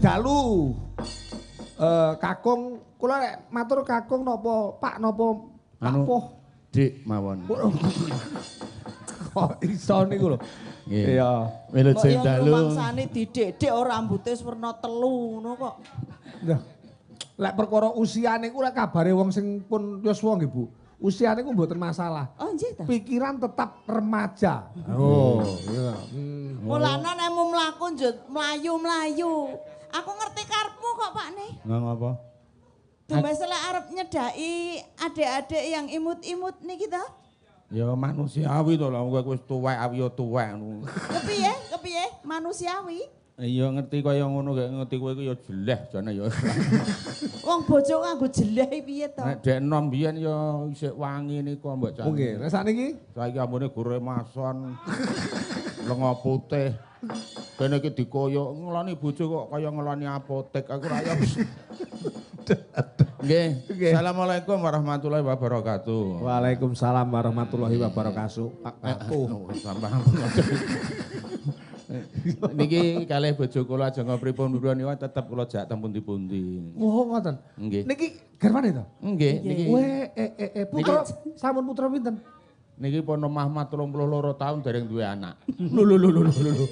dalu. Kakung kula nek matur kakung napa Pak napa Pak Poh. Dik mawon. Kok iso niku lho. Iya. Wilut sing dalu. Rumangsane didik-dik ora rambute werna telu ngono kok. Lah. Lek perkara usia niku lek kabare wong sing pun yuswa nggih Bu. Usia niku mboten masalah. Oh nggih ta. Pikiran tetap remaja. Oh, iya. Mulane nek mlaku njut mlayu-mlayu. Aku ngerti karepmu kok Pakne. Nang apa? Dumes lek arep nyedaki adik-adik yang imut-imut niki ta? Ya manusiawi to lah wong wis tuwek awi yo tuwek. Kepiye? Manusiawi. Iya ngerti kaya ngono gak ngerti kowe iku ya jeleh jane ya. Wong bojo nganggo jeleh piye to? Nek dek enom biyen ya isih wangi niku mbok jan. Oh nggih, nek sakniki saiki ambune gore mason. Lenga putih. Kene iki dikoyok ngeloni bojo kok kaya ngeloni apotek aku ra ya. Nggih. Assalamualaikum warahmatullahi wabarakatuh. Waalaikumsalam warahmatullahi wabarakatuh. Pak Patuh. Sambang. Niki kalih bojo kula aja ngopripun-pripun niku tetep kula jak teng pundi-pundi. Oh ngoten. Nggih. Niki garwane to? Nggih, niki. Putra sampun putra pinten? Niki pun Muhammad 32 tahun dereng duwe anak. Lho.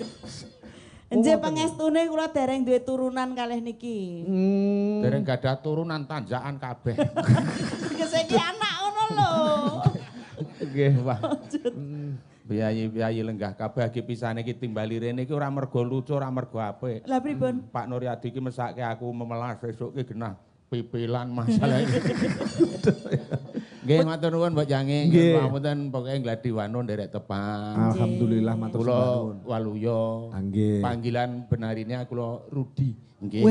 Nggih pangestune kula dereng duwe turunan kalih niki. Dereng gadah turunan tanjakan kabeh. Geseki anak ngono lho. Nggih, Wah. Biayi lenggah kabeh iki pisane iki timbali rene iki ora mergo lucu, ora mergo apik. Lah pripun? Pak Nuryadi iki mesake aku memelas esuk iki genah pipilan masalah iki. Nggih, matur nuwun Mbok Jange. Pamunten pokoke gladi wanu nderek tepan. Alhamdulillah matur nuwun. Kula Waluyo. Nggih. Panggilan benarine kula Rudi. Nggih.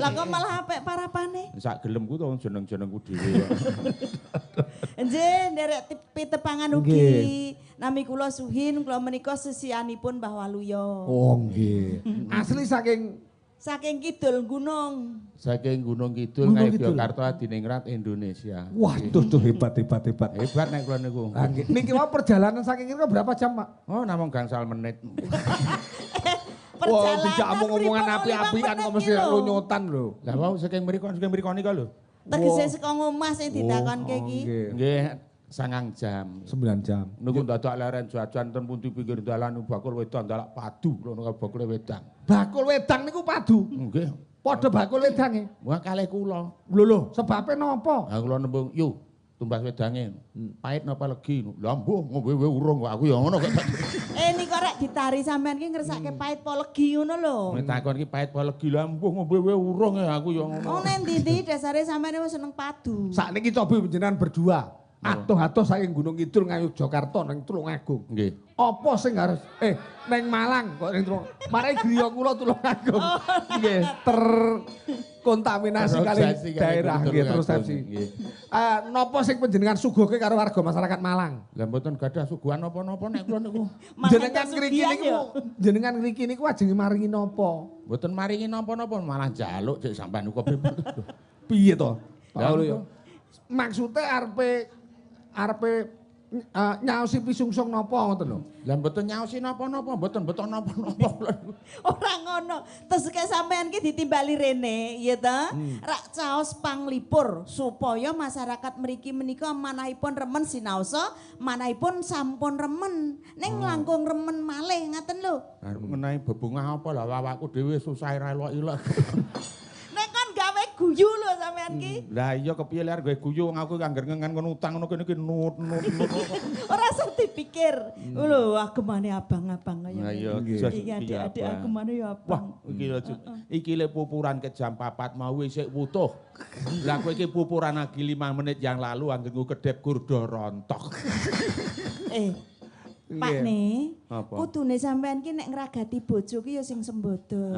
Lah kok malah apik parapane? Sak gelemku to jeneng-jenengku dhewe. Nggih, nderek pitepangan ugi. Nami kula Suhin, kula menika sesianipun Mbah Waluyo. Oh nggih. Asli Saking kidul gunung. Saking Gunung Kidul Ngayogyakarta Adiningrat Indonesia. Waduh tuh hebat. Hebat nek kula niku. Nggih. Niki mau perjalanan saking kene berapa jam, Pak? Oh, namung gangsal menit. Wah, tidak omong-omongan api-apian kok mesti lunyotan lho. Lah wau saking mriko nika lho. Tegese saka omah sing ditakonke iki. Nggih, 9 jam. 9 jam. Niku dadak leren jajan ten pundi pinggir dalan bakul wedang dalak padu ngono karo bakul wedang. Bakul wedang niku padu. Nggih. Padha bakul wedange. Wah kalih kula. Lho, sebabe napa? Ha kula nembung, "Yo, tumbas wedange. Pahit napa legi?" Lah mbuh ngombe urung kok aku ya ngono kok. Niko rek ditari sampean ki ngersake pahit po legi ngono lho. Takon iki pahit apa legi lah mbuh ngombe urung ya aku ya ngono. Oh nek ndi dasare sampean wis seneng padu. Sakniki coba panjenengan berdua. Atuh-atuh saking Gunung Kidul Ngayogyakarta ning Tulungagung. Nggih. Apa sing harus ning Malang kok ning Tulung. Mare griya kula Tulungagung. Nggih, terkontaminasi kali daerah nggih terus resepsi. Napa sing panjenengan suguhke karo warga masyarakat Malang? Lah mboten gadah suguhan napa-napa nek kula niku. Jenengan ngriki niku ajenge maringi napa? Mboten maringi napa-napa malah njaluk cek sampean niku pripun. Piye to? Maksude arepe nyaosi pisungsung napa ngoten lho. Lah mboten nyaosi napa-napa, mboten napa-napa. Ora ngono. Teske sampean ki ditimbali rene, ya ta? Rak caos panglipur supaya masyarakat mriki menika manahipun remen sinaosa, manahipun sampun remen. Ning langkung remen malih ngaten lho. Menawi bebungah apa lah awakku dhewe susah ra elok-elok. Nek kan gawe guyu lho sampean ki. Lah iya kepiye lek gawe guyu aku angger ngengen kon utang ngono kene iki nut. Ora usah dipikir. Lho agemane abang-abang kaya. Lah iya iki adik-adik agemane ya abang. Wah iki le pupuran ke jam 4 mau isih wutuh. Lah kowe iki pupuran lagi 5 menit yang lalu anggenku kedep gurdo rontok. Pak nih, kudune sampean ki nek ngragati bojo ki ya sing sembodo.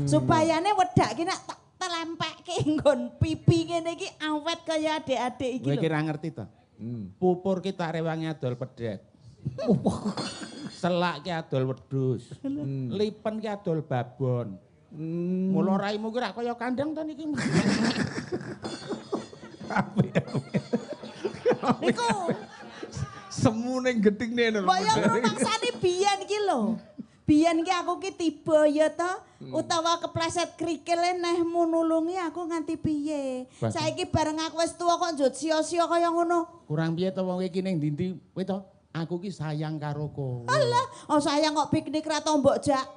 Supayane wedak ki nek tak telempekke nggon pipi ngene iki awet kaya adik-adik iki lho. Kowe ki ra ngerti to? Pupur ki tak rewangi adol pedhet. Selak ki adol wedhus. Lipen ki adol babon. Mula raimu ki ra kaya kandang to niki. Semu ning gedhingne lho. Mbok yo ngrumangsani biyen iki lho. Biyen ki aku ki tiba ya ta, utawa kepleset krikile neh nulungi aku nganti piye. Saiki bareng aku wis tuwa kok njut sia-sia kaya ngono. Kurang piye to wong iki ning ndi kowe to? Aku ki sayang karo kowe. Alah, oh sayang kok piknik ra tau mbok jak.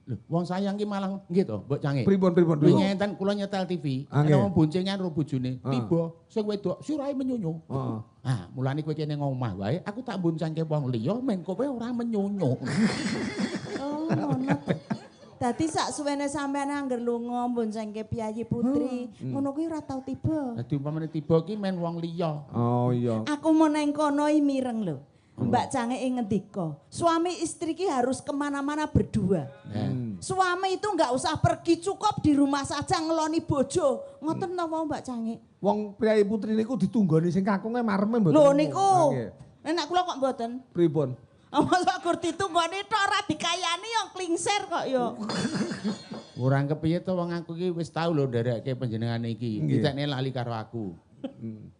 Lho, wong sayang ki malah nggih to, Mbok Cange. Pripun. Wingi enten kula nyetel TV, Nggih. ana wong boncengan karo bojone, tiba sing wedok sirahe menyunyu. Heeh. Ah, mulane kowe kene ngomah wae, aku tak boncengke wong liya men kowe ora menyunyu. Oh, ngono. Dadi sak suwene sampean angger lunga boncengke Piyayi Putri, ngono kuwi ora tau tiba. Dadi umpamane tiba ki men wong liya. Oh iya. Aku mau neng kono mireng lho. Mbak Cange ngendika, suami istri ki harus kemana-mana berdua. Suami itu nggak usah pergi, cukup di rumah saja ngeloni bojo. Ngoten to wau Mbak Cange. Wong Priyayi Putri niku ditunggoni sing kakunge mareme mboten. Lho niku. Nek kula kok mboten. Pripun? Masa gur ditunggoni tok ora dikayani yang klingser kok yo. Kurang kepiye to wong aku ki wis tau lho nderekke panjenengan iki. Ditekne lali karo aku.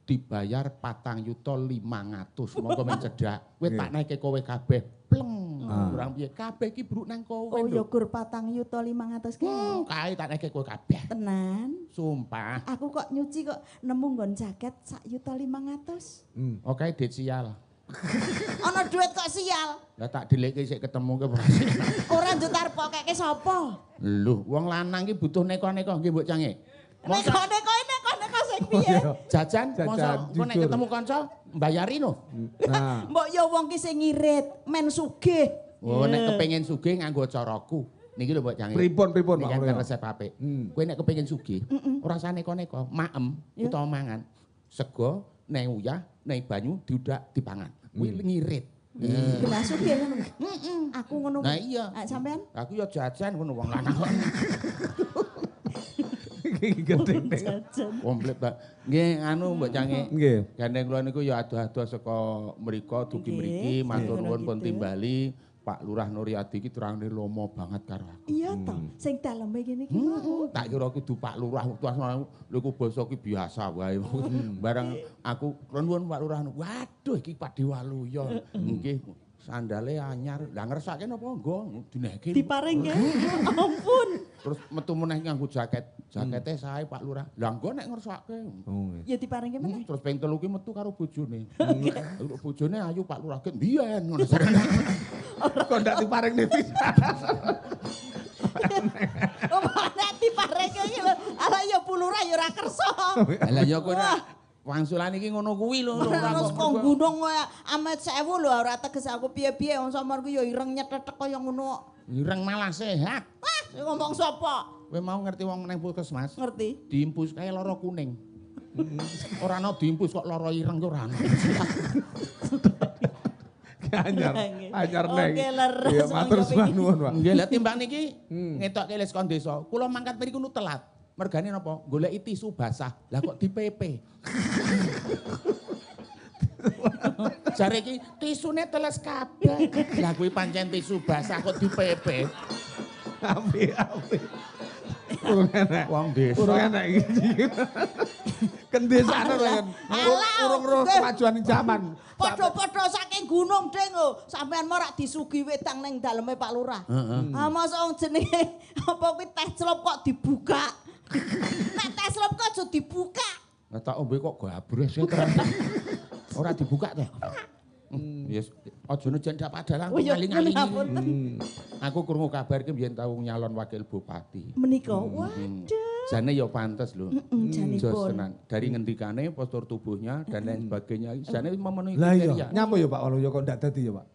Dibayar 4.500.000 monggo men cedhak. Kowe tak naike kowe kabeh. Pleng. Kurang piye kabeh ki bruk nang kowe. Oh ya gur 4.500.000 ki. Kae tak naike kowe kabeh. Tenan. Sumpah. Aku kok nyuci kok nemu nggon jaket 1.500.000. Oke, dit sial. Ana duit kok sial. Lah tak delekke sik ketemu ke Ora njut arep pokeke sapa? Lho, wong lanang ki butuh neko-neko nggih Mbok Cange. Neko sing piye? Jajan, mosok kok nek ketemu kanca mbayari no. Nah. Mbok ya wong ki sing ngirit, men sugih. Oh, nek kepengin sugih nganggo caraku. Niki lho Mbok Cange. Pripun Iki Pak kan Mulya? resep apik. Kowe nek kepengin sugih, ora usah neko-neko, maem utawa mangan. Sego, nek uyah, nek banyu diudak dipangan. Kuwi ngirit. Lah sugih ngono. Aku ngono. Nah iya. Sampean? Aku ya jajan ngono wong lanang. Iki gedeng. Komplit, Pak. Nggih, anu Mbok Cange. Nggih. Gandeng kula niku ya adoh-adoh saka mriko dugi mriki, matur nuwun pun timbali. Pak Lurah Nuryadi iki terangane lomo banget karo aku. Iya to, sing daleme kene iki. Tak kira kudu Pak Lurah lho ku basa ki biasa wae. Bareng aku nuwun Pak Lurah. Waduh iki Pak Dewaluya. Nggih, sandale anyar. Lah ngersake napa nggo dineke. Diparing ya. Ampun. Terus metu meneh nganggo jaket. Jakete sae Pak Lurah. Lah nggo nek ngersake. Ya diparing meneh. Terus ping telu ki metu karo bojone. Bojone ayu Pak Lurah ki mbiyen ngono. Kok ndak diparing pisan. Oh, mana diparing iki lho. Ala ya pulurah ya ora kersa. Lah ya kowe wangsulan iki ngono kuwi lho. Terus kok gunung kowe amet 1000 lho ora teges aku piye-piye wong samar ku ya ireng nyetetek kaya ngono. Ireng malah sehat. Wah, ngomong sapa? Kowe mau ngerti wong nang puskesmas? Ngerti. Diimpus kae lara kuning. Ora ana diimpus kok lara ireng ki ora ana. Anyar neng. Oke, leres. Iya, matur nuwun, Pak. Nggih, lah timbang niki ngetokke les kon desa. Kula mangkat mriku nu telat. Mergane napa? Goleki tisu basah. Lah kok dipepe. Jare iki tisune teles kabeh. Lah kuwi pancen tisu basah kok dipepe. Apik. Urung enak. Wong desa. Urung enak iki. Kendesane lho kan. Urung roh kemajuan zaman. Padha-padha saking gunung deng lho. Sampean mau rak disugi wedang ning daleme Pak Lurah. Ah masa wong jenenge apa kuwi teh celup kok dibuka. Nek teh celup kok aja dibuka. Lah tak ombe kok gabres ya terus. Ora dibuka teh. Yes, aja nejen dapat dalang ngaling-aling. Aku krungu kabar ki biyen tau nyalon wakil bupati. Menika, waduh. Jane ya pantes lho. Janipun. Jos tenan. Dari ngendikane postur tubuhnya dan lain sebagainya. Jane memenuhi Lah iya, kriteria. nyapa ya Pak Waluyo kok ndak dadi ya Pak?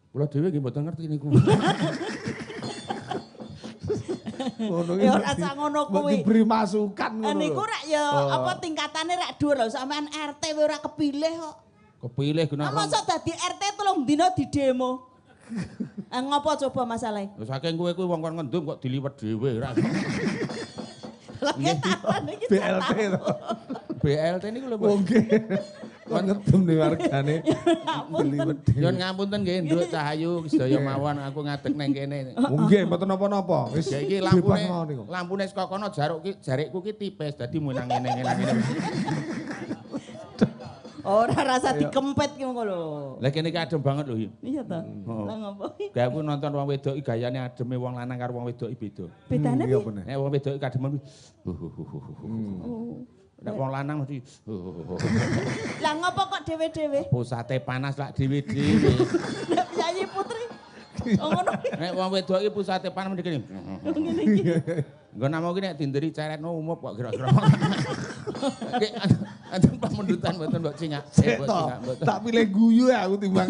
Kula dhewe nggih mboten ngerti niku. Ngono Ya ora sak ngono kuwi. Diberi masukan ngono. Niku rak ya apa tingkatane rak dhuwur lho sampean RT ora kepilih kok. Kepilih guna. Masa dadi RT 3 dina di demo. Ngopo coba masalahe? Lho saking kowe kuwi wong kon ngendum kok diliwet dhewe ora. BLT to. BLT niku lho. Oh nggih. Kon ngedem ning wargane. Diliwet. Yon ngapunten nggih Nduk Cahayu sedaya mawon aku ngadeg nang kene. Oh nggih, mboten napa-napa. Wis Ya iki lampune saka kono jarikku ki tipis dadi munang ngene. Ora rasa dikempet ki ngono lho. Lah kene iki adem banget lho. Iya ta. Lah ngopo? Kayak aku nonton wong wedok iki gayane ademe wong lanang karo wong wedok iki beda. Bedane piye? Nek wong wedok iki kademen nek wong lanang mesti Lah ngopo kok dhewe-dhewe? pusate panas lak dhewe-dhewe. Nek Yayi Putri. Oh ngono. Nek wong wedok iki pusate panas mesti kene. Ngene iki. Engko namo ki nek dinderi ceretno umup kok kira-kira. Oke, anten pamundutan mboten mbok cingak. Tak pilih guyu ya aku timbang.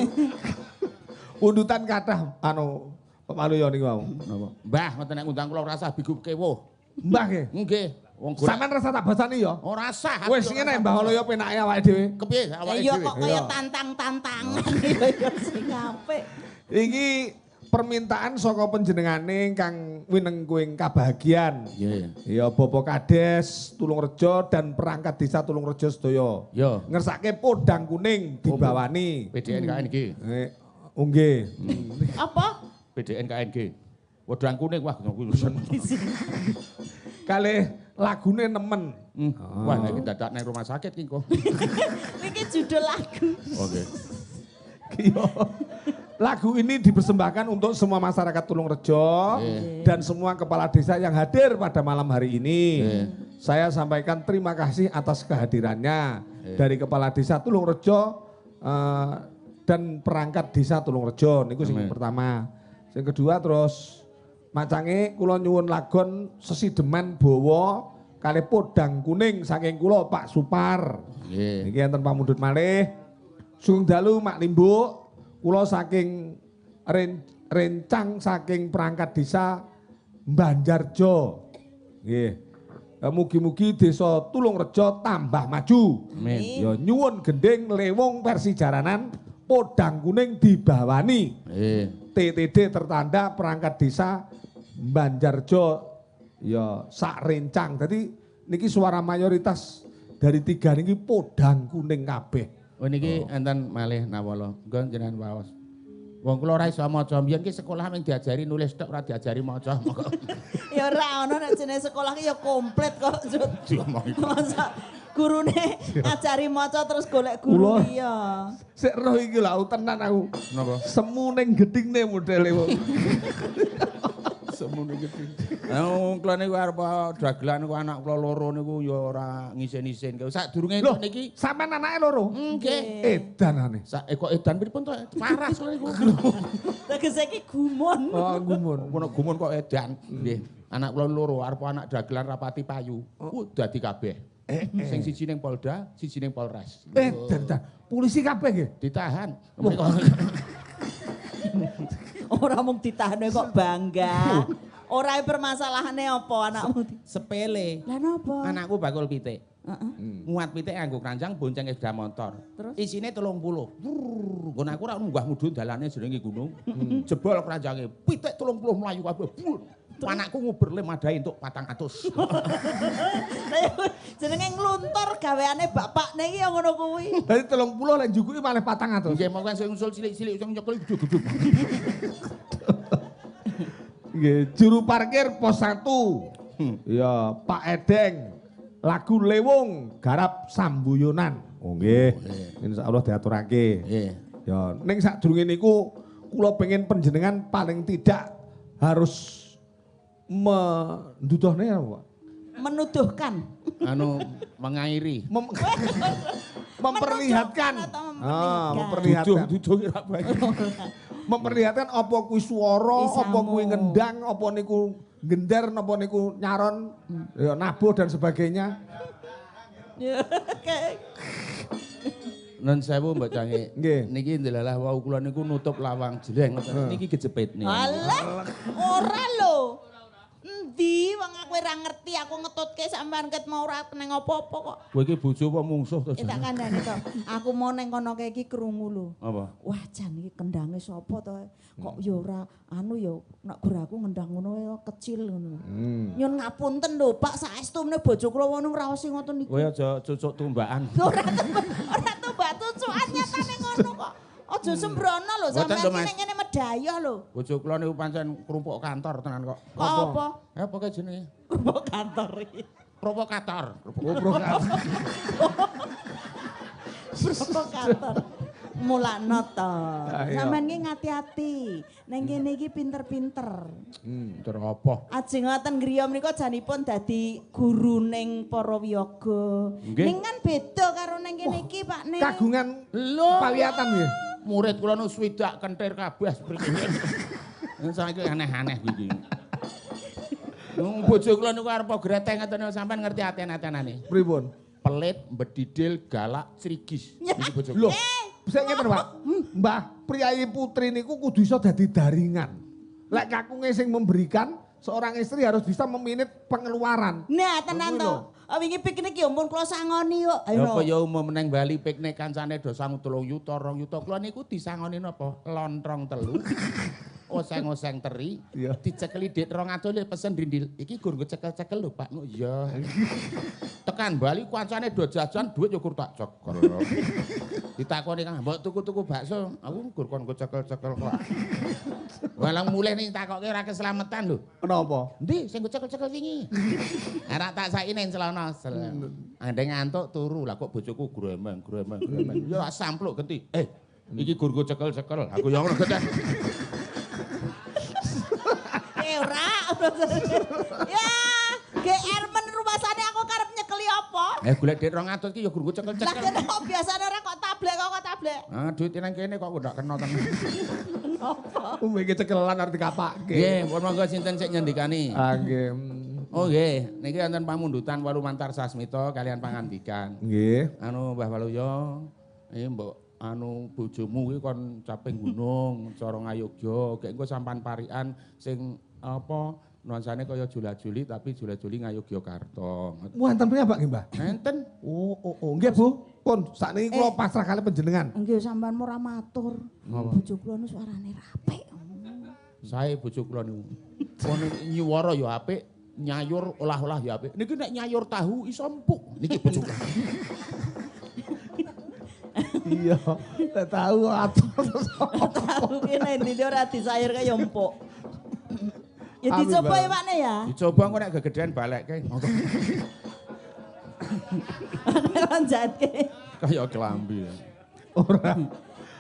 Undutan kathah Pak Maluyo niku mau. Napa? Mbah, ngoten nek ngundang kula rasa bigu kewuh. Mbah nggih. Nggih. Wong golek. Sampeyan rasa tak basani ya? Ora sah. Wis ngene Mbah Maluyo penake awake dhewe. Kepiye awake Iya dhewe? kok kaya tantang-tantangan ya sing apik. Iki permintaan saka panjenengane kang winengkuing kabahagiaan. Iya. Ya Bapak Kades Tulungrejo dan perangkat desa Tulungrejo sedaya. Yo. Ngersake podang kuning dibawani. PDN KNG. Nggih. Apa? PDN KNG. Wedang kuning wah urusan. Kalih lagune nemen. Wah nek dadak nang rumah sakit ki kok. Iki judul lagu. Oke. Iya. Lagu ini dipersembahkan untuk semua masyarakat Tulungrejo dan semua kepala desa yang hadir pada malam hari ini. Saya sampaikan terima kasih atas kehadirannya dari kepala desa Tulungrejo dan perangkat desa Tulungrejo. Niku sing pertama. Yang kedua terus macange kula nyuwun lagon sesideman bawa kalih podang kuning saking kula Pak Supar. Nggih. Niki enten pamundhut malih. Sugeng dalu Mak Limbuk. Kula saking rencang saking perangkat desa Banjarjo. Nggih. Mugi-mugi desa Tulungrejo tambah maju. Amin. Ya nyuwun gending lewung versi jaranan podang kuning dibawani. TTD tertanda perangkat desa Banjarjo ya sak rencang. Jadi niki suara mayoritas dari 3 niki podang kuning kabeh. Oh niki enten malih nawala. Engko jenengan waos. Wong kula ora iso maca. Mbiyen ki sekolah mung diajari nulis tok ora diajari maca. Ya ora ono nek jenenge sekolah ki ya komplit kok. Masa gurune ngajari maca terus golek guru liya. Sik roh iki lho tenan aku. Napa? Semu ning gedingne modele wong. Semu ning geding. Wong kula niku arep dagelan niku anak kula loro niku ya ora ngisen-isen. Sadurunge entuk niki sampean anake loro? nggih. Edanane. Kok edan pripun to? Paras kula niku. Tegese iki gumun. Oh, gumun. Ngono gumun kok edan. Nggih. Anak kula loro arep anak dagelan rapati payu. Dadi kabeh. Sing siji ning Polda, siji ning Polres. Dan polisi kabeh nggih. Ditahan. Ora mung ditahane kok bangga. Ora permasalahane apa anakmu? Sepele. Lah napa? Anakku bakul pitik. Heeh. Muat pitik nganggo kranjang bonceng sepeda motor. Terus? Isine 30. Nggon aku ora munggah mudhun dalane jenenge gunung. Jebol kranjange. Pitik 30 mlayu kabeh. Anakku nguber le madahi entuk 400. Jenenge ngluntur gaweane bapakne iki ya ngono kuwi. Dadi 30 lek njukuki malah 400. Nggih, monggo sing usul cilik-cilik sing nyekel gedhe-gedhe. Nggih, juru parkir pos 1. Ya, Pak Edeng. Lagu Lewung garap Sambuyonan. Oh nggih. Insyaallah diaturake. Nggih. Ya, ning sadurunge niku kula pengen panjenengan paling tidak harus menduduhne apa? Menuduhkan. Anu mengairi. Memperlihatkan. Atau Memperlihatkan. Duduh ora bae. Memperlihatkan apa kuwi swara, Isamu. apa kuwi ngendang, apa niku gender, apa niku nyaron, ya nabuh dan sebagainya. Ya, Nun sewu Mbak Cange. Nggih. Niki ndelalah wau kula niku nutup lawang jleng. Niki kejepit nih. Alah, ora lho. Endi wong aku ora ngerti aku ngetutke sampean ket mau ora neng apa-apa kok. Kowe iki bojo apa mungsuh to? Tak kandhani to. Aku mau neng kono kae iki krungu lho. Apa? Wah, jan iki kendange sapa to? Kok ya ora anu ya nek gur aku ngendang ngono ya kecil ngono. Nyun ngapunten lho, Pak, saestu meneh bojo kula wonten ngraosi ngoten niku. Kowe aja cucuk tumbaan. Ora tumbak tucukan nyatane ngono kok. Aja sembrono lho sampeyan iki ning ngene medaya lho. Bojo kula niku pancen kerumpuk kantor tenan kok. Kok apa? Apa kae jenenge? Kerumpuk kantor iki. Provokator. Provokator. Provokator. Mulakno to. Ayo. Sampeyan ki ngati-ati. Ning kene iki pinter-pinter. Pinter apa? Ajeng ngoten griya menika janipun dadi guru ning para wiyaga. Ning kan beda karo ning kene iki, Pak Ne. Kagungan Lho, paliatan nggih. murid kula nu swidak kentir kabeh mriki. Saiki aneh-aneh iki. Wong bojo kula niku arep greteng ngoten sampean ngerti aten-atenane. Pripun? Pelit, bedidil, galak, crigis. Iki bojo. Loh, bisa ngeten, Pak. Mbah priyayi putri niku kudu iso dadi daringan. Lek kakunge sing memberikan, seorang istri harus bisa meminit pengeluaran. Nah, tenan to. Wingi piknik ya ampun kula sangoni kok. Ya apa ya umum meneng Bali piknik kancane do sangu 3 yuta, 2 yuta. Kula niku disangoni napa? Lontrong telu. Oseng-oseng teri, Iya. dicekeli dik 200 le pesen rindil. Iki gur cekel-cekel lho, Pak. Iya. Tekan Bali kancane do jajan duit ya gur tak cekel. Ditakoni Kang, mbok tuku-tuku bakso, aku gur kon cekel-cekel kok. Walang mulih ning takoke ora keslametan lho. Kenapa? Endi sing cekel-cekel wingi? Ora tak saiki ning celana. Andeng ngantuk turu. Lah kok bojoku gremeng. Ya sampluk genti. Iki gur cekel-cekel. Aku ya ora gede. Ora. Ya, GR men rumasane aku karep nyekeli apa? Golek dik 200 iki ya gur Lah cekel-cekel. kene kok biasane ora kok tablek. Ah, duit nang kene kok ndak kena tenan. Napa? Iki cekelan arep dikapake. Nggih, pun monggo sinten sik nyendikani. Ah, nggih. Oh nggih, niki wonten pamundutan Walumantar Sasmita kalian pangandikan. Nggih. Anu Mbah Waluyo, iki mbok anu bojomu kuwi kon caping gunung cara ngayogya, gek engko sampan parikan sing apa nuansane kaya jula-juli tapi jula-juli Ngayogyakarta. Wonten priyambak nggih, Mbah? Enten. Oh. Nggih, Bu. Pun sakniki kula pasrah kali panjenengan. Nggih sampean ora matur. Bojo kula nu suarane apik. Sae bojo kula niku. Kon nyuwara ya apik, nyayur olah-olah ya apik. Niki nek nyayur tahu iso empuk. Niki bojo kula. Iya, tak tahu atur. Tahu kene ndi ora disayur kaya empuk. Ya Amin, dicoba Mbak. ya Pak Ne ya. Dicoba engko nek gegedean balekke. Nek jate. Kaya kelambi. Ora.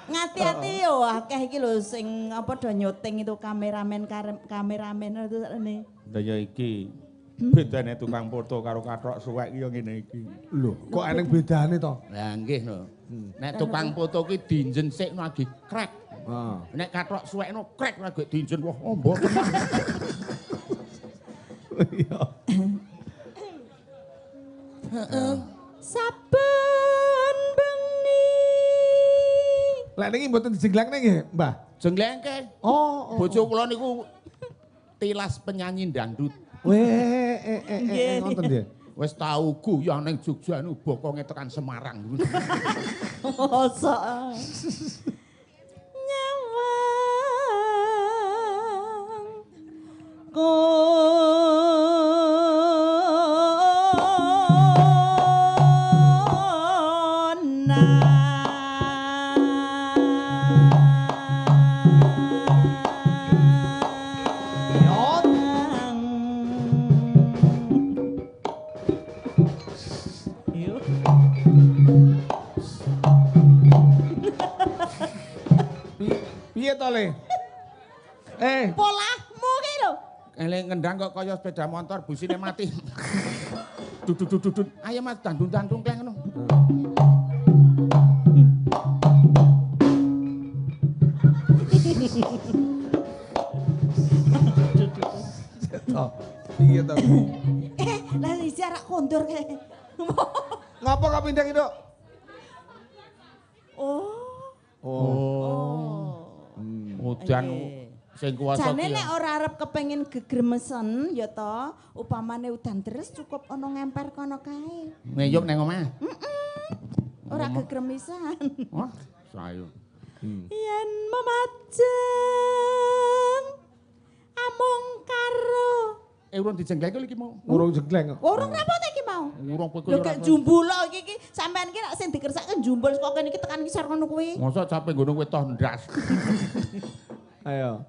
Ngati-ati yo akeh iki lho sing apa do nyuting itu kameramen itu ne. Lah ya iki bedane tukang foto karo kathok suwek iki ya ngene iki. Lho, kok eneng bedane to? Lah nggih no. Nek tukang foto ki dinjen sik no lagi krek. Heeh. Nek kathok suwek no krek lagi dinjen wah ombo tenan. Iya. Saben bengi. Lek niki mboten dijenglekne nggih, Mbah. Jenglengke. Oh. Bojo kula niku tilas penyanyi dangdut. Ngoten nggih. Wis tau guyah ning Jogja niku bokonge tekan Semarang. Mosok. Nyawang Piye to, Le? polahmu ki lho. Eling ngendang kok kaya sepeda motor busine mati. Dudut. Ayo Mas dandung-dandung kleng ngono. Oh, piye to? Lah isi arak kondur kae. Ngapa kok pindah itu? Udan sing kuwasa Jane ki. nek ora arep kepengin gegremesen ya to, upamane udan deres cukup ana ngemper kono kae. Ngeyuk nang omah. Ora gegremisan. Wah, sayo. Yen memajeng amung karo Urung dijenggleke iki mau. Urung jegleng. urung napa ta iki mau? Urung kowe Lho kek jumbul iki sampean ki nek sing dikersake jumbul kok kene iki tekan ngisor ngono kuwi. Mosok capek ngono kowe toh ndas. Ayo.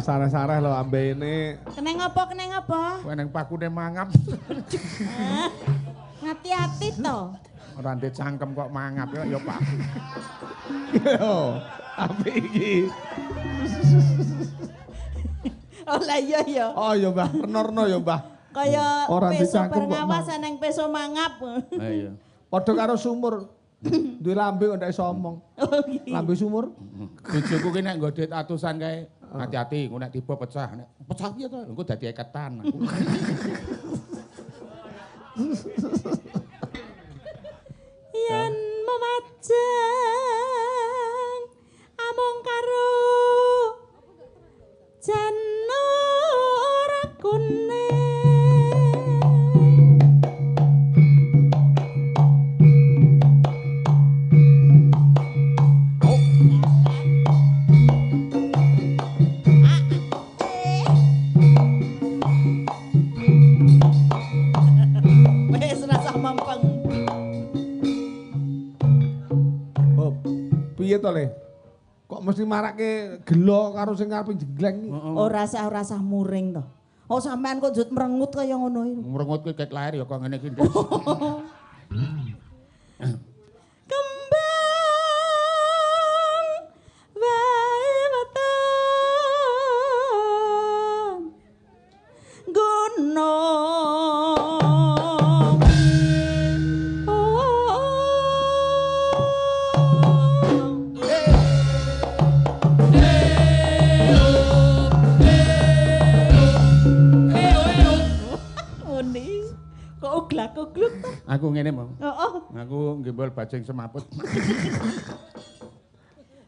sareh-sareh lho ambene. Keneng apa, keneng apa? Kowe nang pakune mangap. Hati-hati to. Ora ndek cangkem kok mangap ya Pak. Yo, apik iki. Oh lah iya ya. Oh ya Mbah, penorno ya Mbah. Kaya Ora peso dicangkem kok berngawas neng peso mangap. Ha iya. Padha karo sumur. Duwe lambe kok ndak iso omong. Oh gitu. Lambe sumur. Bojoku ki nek nggo duit atusan kae hati-hati engko nek tiba pecah. Nek pecah piye to? Engko dadi eketan. Yen memajang among karo janur kuning. Wes rasa mampeng. Oh, piye to Le? Kok mesti marake gelo karo sing ngarepe jenggleng iki? Ora sah muring to. Oh sampean kok njut merengut kaya ngono iki. Merengut kuwi kek lahir ya kok ngene iki. Kembang wae weton gunung. Uni kok uglak-ugluk to? Aku ngene mau. Heeh. Aku nggembol bajing semaput.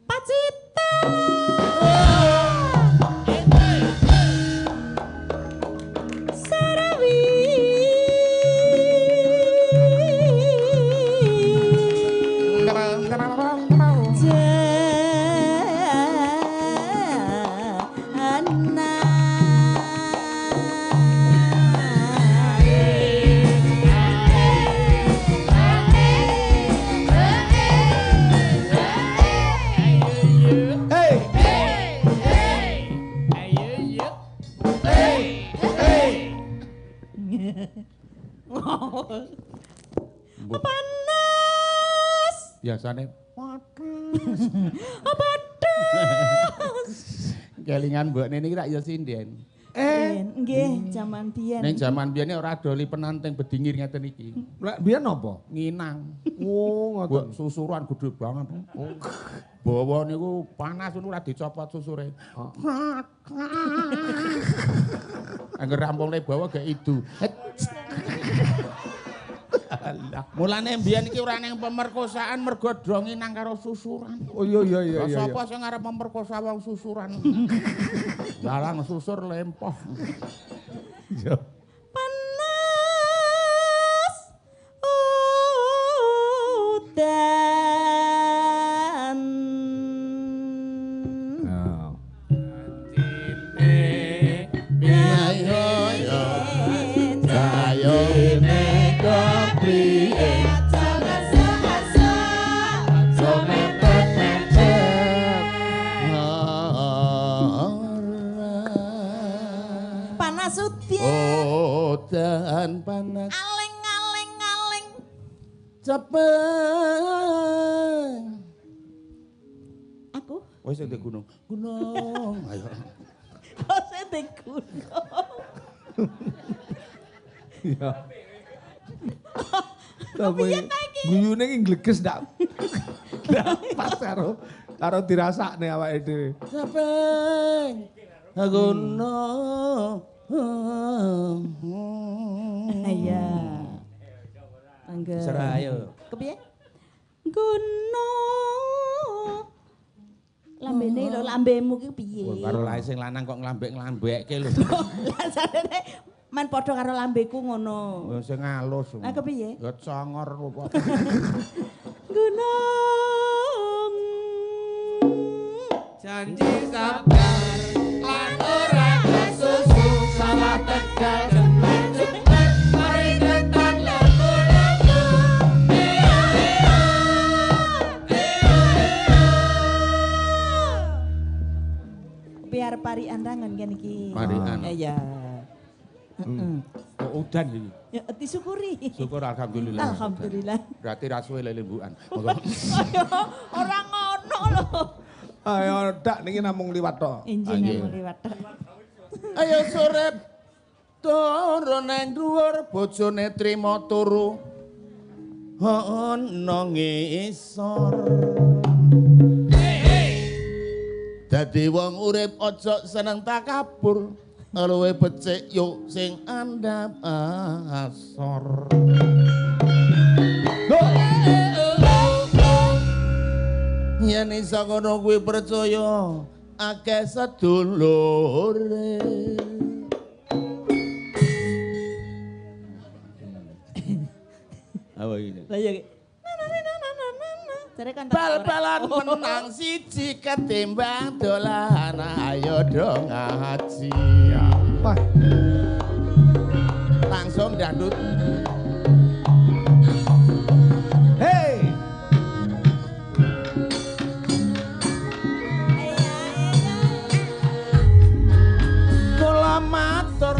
Pacita. Sarawi. Panas. Biasane Apa kelingan mbokne niki tak ya sinden. nggih, jaman biyen. Ning jaman biyen ora doli penanting bedingir ngeten iki. Lek biyen apa? Nginang. Oh, ngoten. Mbok susuran gede banget. Bawa niku panas niku ora dicopot susure. Angger rampung le bawa gak idu. Mulane mbiyen iki ora ning pemerkosaan mergo do nginang karo susuran. Oh iya iya iya iya. Sapa sing arep memperkosa wong susuran? Larang susur lempoh. Iya. Panas udan. Nah. Panas udan. Udan panas Aling aling aling. cepet. Aku Wis ning gunung. Gunung. Ayo. kok sing gunung. Iya. Tapi guyune iki gleges ndak? Ndak pas karo dirasakne awake dhewe. Cepet. Gunung. Iya. Angger. Serayo. Kepiye? Gunung. Lambene lho, lambemu ki piye? Karo lae sing lanang kok nglambek-nglambekke lho. Lah jarene men padha karo lambeku ngono. Sing alus. Lah kepiye? Ya congor apa. Gunung. Janji sabar lan ora kesusu salah tegal jembar-jembar mari ketan lagu-lagu Biar pari andangan kan iki. Marian. Ya. Oh, udan iki. Ya disyukuri. Syukur alhamdulillah. Alhamdulillah. Berarti rasuke lelembukan. Ayo ora ngono lho. Ayo dak niki namung liwat to. Injing Nggih. namung liwat. Ayo surip turun nang dhuwur bojone trima turu. Ana ngisor. Dadi wong urip aja seneng takabur. Luwe becik yo sing andhap asor. Yen iso ngono kuwi percaya akeh sedulure. Apa ini? Lah ya. Bal-balan menang siji ketimbang dolan ayo dong ngaji. Wah, Langsung dangdut. hey. Kula matur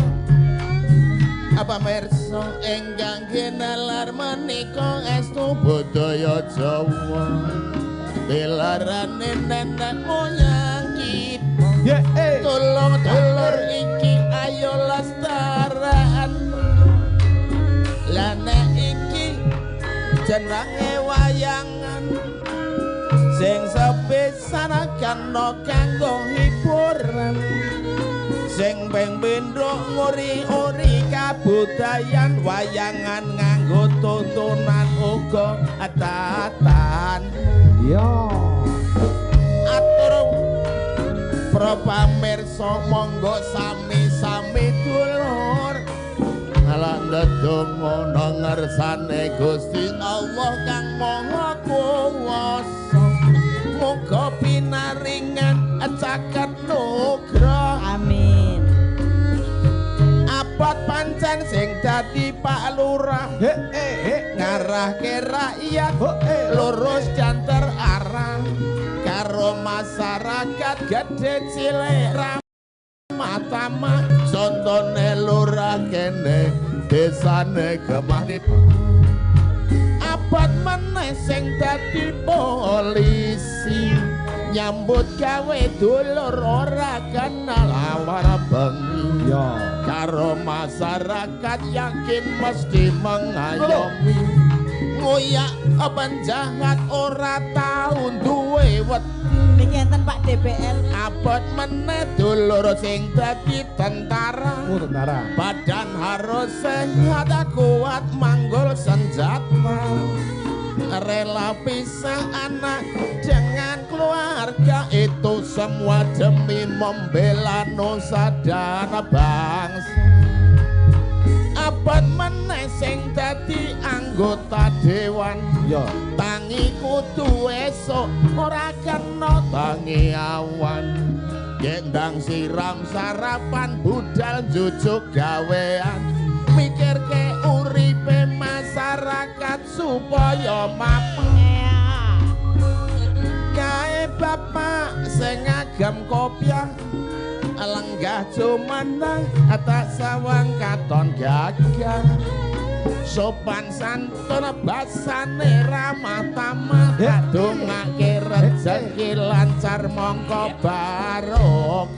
apa mirsa ingkang ginelar menika estu budaya Jawa. Tilarane nenek moyang kita. Yeah, Tulung dulur iki ayo lestaran. Lah nek iki jenenge wayangan sing sepisanaken kanggo hiburan. Sing ping pindho nguri-uri kabudayan wayangan nganggo tontonan uga tatan. Yo. Atur para pamirsa monggo sami-sami dulur ndedonga nang ngarsane Gusti Allah kang Maha Kuwasa. Muga pinaringan caket nugrah. Amin. Abot pancen sing dadi Pak Lurah ngarahke rakyat lurus dan terarah karo masyarakat gede cilik ramah-tamah. Contone lurah kene desane Gemanit. Abot meneh sing dadi polisi nyambut gawe dulur ora kenal awar bengi. Yo. Karo masyarakat yakin mesti mengayomi. Ngoyak penjahat ora tau duwe wedi. Niki enten Pak DPL. Abot meneh dulur sing dadi tentara. Oh, tentara. Badan harus sehat kuat manggul senjata. Rela pisah anak dengan keluarga itu semua demi membela nusa dan bangsa. Abot meneh sing dadi anggota dewan. Yo. Tangi kudu esuk ora kena tangi awan. Gendang siram sarapan budal jujuk gawean. Mikirke uripe masyarakat supaya mapan. Kae bapak sing ngagem kopiah lenggah jumeneng tak sawang katon gagah. Sopan santun basane ramah tamah dongake rezeki lancar mongko barokah.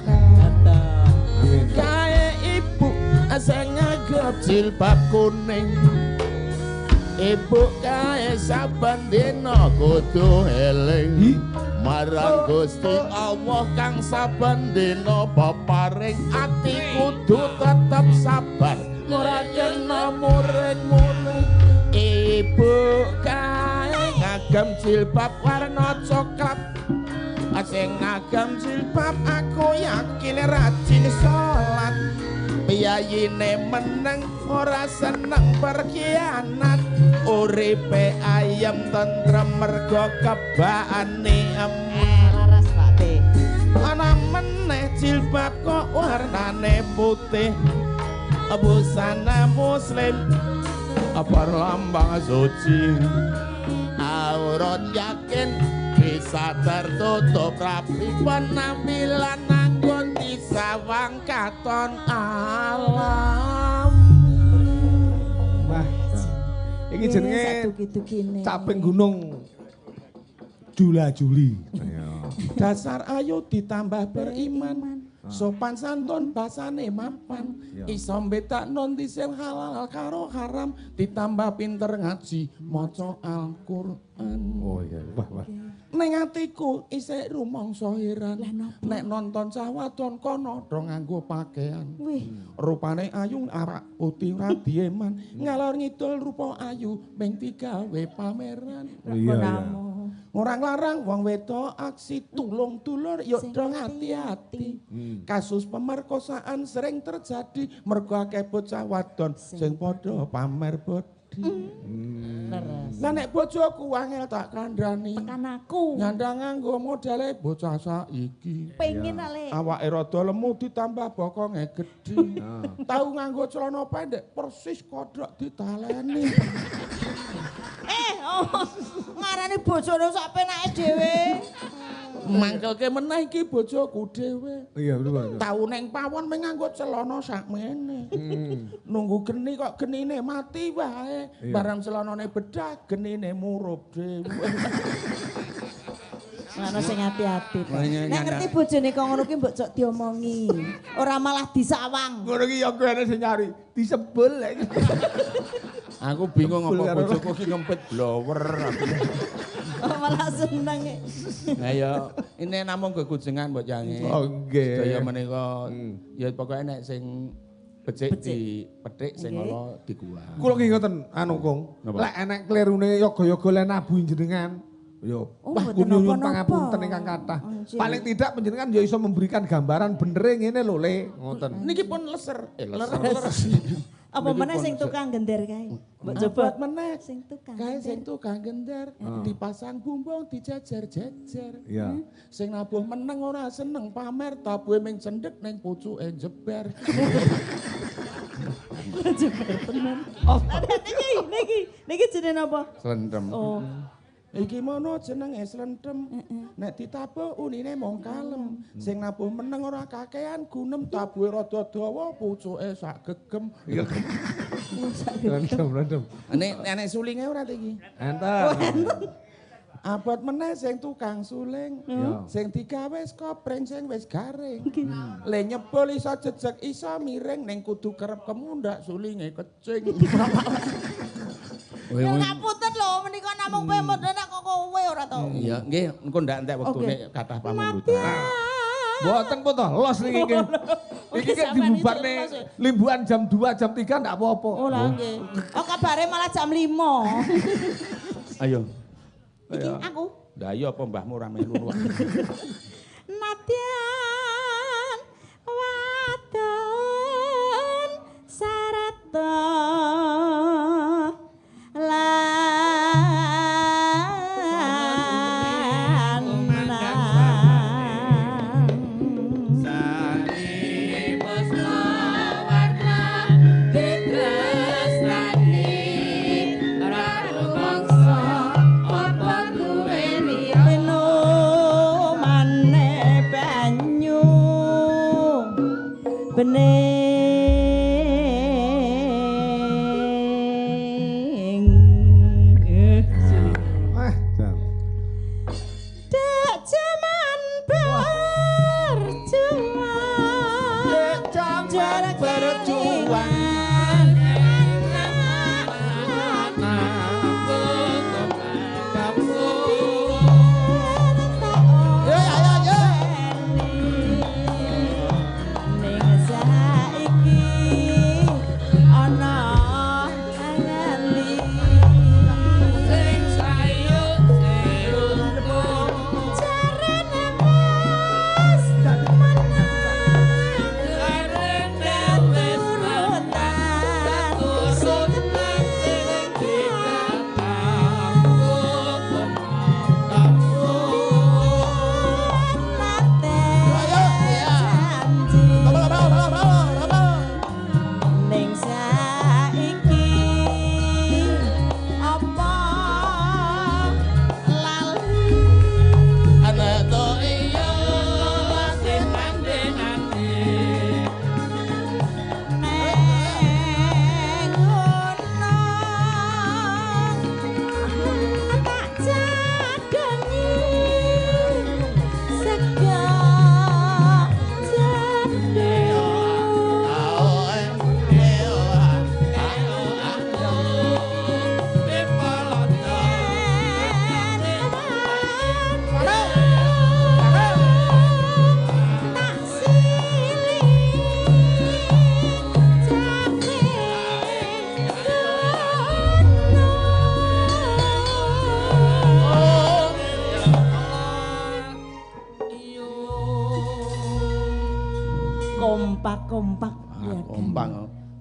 Kae ibu sing ngagem jilbab kuning. Ibu kae saben dina kudu eling marang Gusti Allah kang saben dina peparing ati kudu tetep sabar ora kena muring-muring. Ibu kae ngagem jilbab warna coklat. Sing ngagem jilbab aku yakin rajin salat. Piyayine meneng ora seneng berkhianat. Uripe ayem tentrem mergo kebakane Laras Pak D. ana meneh jilbab kok warnane putih. Busana muslim apa lambang suci. Aurat yakin bisa tertutup rapi penampilan nang kondisi sawang katon alam. Wah. Iki jenenge saduki-dukine. Caping Gunung Jula Juli. Dasar ayu ditambah beriman. Sopan santun basane mapan, iso mbedakno sing halal karo haram, ditambah pinter ngaji maca Al-Qur'an. Oh iya, wah. Ning atiku isih rumangsa heran. Nek nonton cah wadon kono do nganggo pakaian. Rupane ayu arak putih radieman, ngalor ngidul rupa ayu ming digawe pameran. Iya. Ora nglarang wong wedok aksi tulung dulur yuk dong hati-hati. Kasus pemerkosaan sering terjadi mergo akeh bocah wadon sing padha pamer bodi. Lah nek bojoku angel tak kandhani. Tekan aku. Nyandang nganggo modele bocah saiki. Pengen ale. Awake rada lemu ditambah bokonge gedhe. Tau nganggo celana pendek persis kodhok ditaleni. Ngarani bojone sak penake dhewe. Mangkelke meneh iki bojoku dhewe. Iya, betul. Tau ning pawon mung nganggo celana sakmene. Nunggu geni kok genine mati wae. Barang celanane bedah genine murup dhewe. Ana sing ati-ati. Nek Nek ngerti bojone kok ngono ki mbok cok diomongi. Ora malah disawang. Ngono ki ya kene sing nyari disebul lek. Aku bingung apa bojoku ki ngempet blower. Malah seneng. Nah ya ini namung gegujengan mbok jange. Oh nggih. Sedaya menika ya pokoke nek sing becik dipethik sing ana dikuah. Kula ki ngoten anu Kung. Lek enek klirune yoga-yoga len nabu jenengan. Yo, wah kunyun pangapunten ingkang kathah. Paling tidak panjenengan ya iso memberikan gambaran benere ngene lho Le, ngoten. Niki pun leser. Apa meneh sing tukang gender kae? Mbok coba meneh sing tukang. kae sing tukang gender dipasang bumbung dijajar-jajar. Iya. Sing nabuh meneng ora seneng pamer tabuhe ming cendhek ning pucuke jeber. Jeber tenan. Oh, niki jenenge apa? Slendem. Oh. Iki mono jenenge slendem. Nek ditabuh unine mung kalem. Sing nabuh meneng ora kakean gunem tabuhe rada dawa pucuke sak gegem. Iya. Rendem. Nek sulinge ora iki. Enten. Abot meneh sing tukang suling. Sing digawe saka prenceng wis garing. Le nyebul iso jejeg iso miring ning kudu kerep kemundak sulinge kecing. Ya ngapunten lho menika namung pemut nek kok kowe ora to. Iya, nggih, engko ndak entek wektune kathah pamungkutan. Mboten pun to, los niki nggih. Iki kan dibubarne limbuan jam 2, jam 3 ndak apa-apa. Oh lah nggih. Oh kabare malah jam 5. Ayo. Iki aku. Lah iya apa mbahmu ora melu. Nadyan wadon sarata bening dek jaman berjuang dek jaman berjuang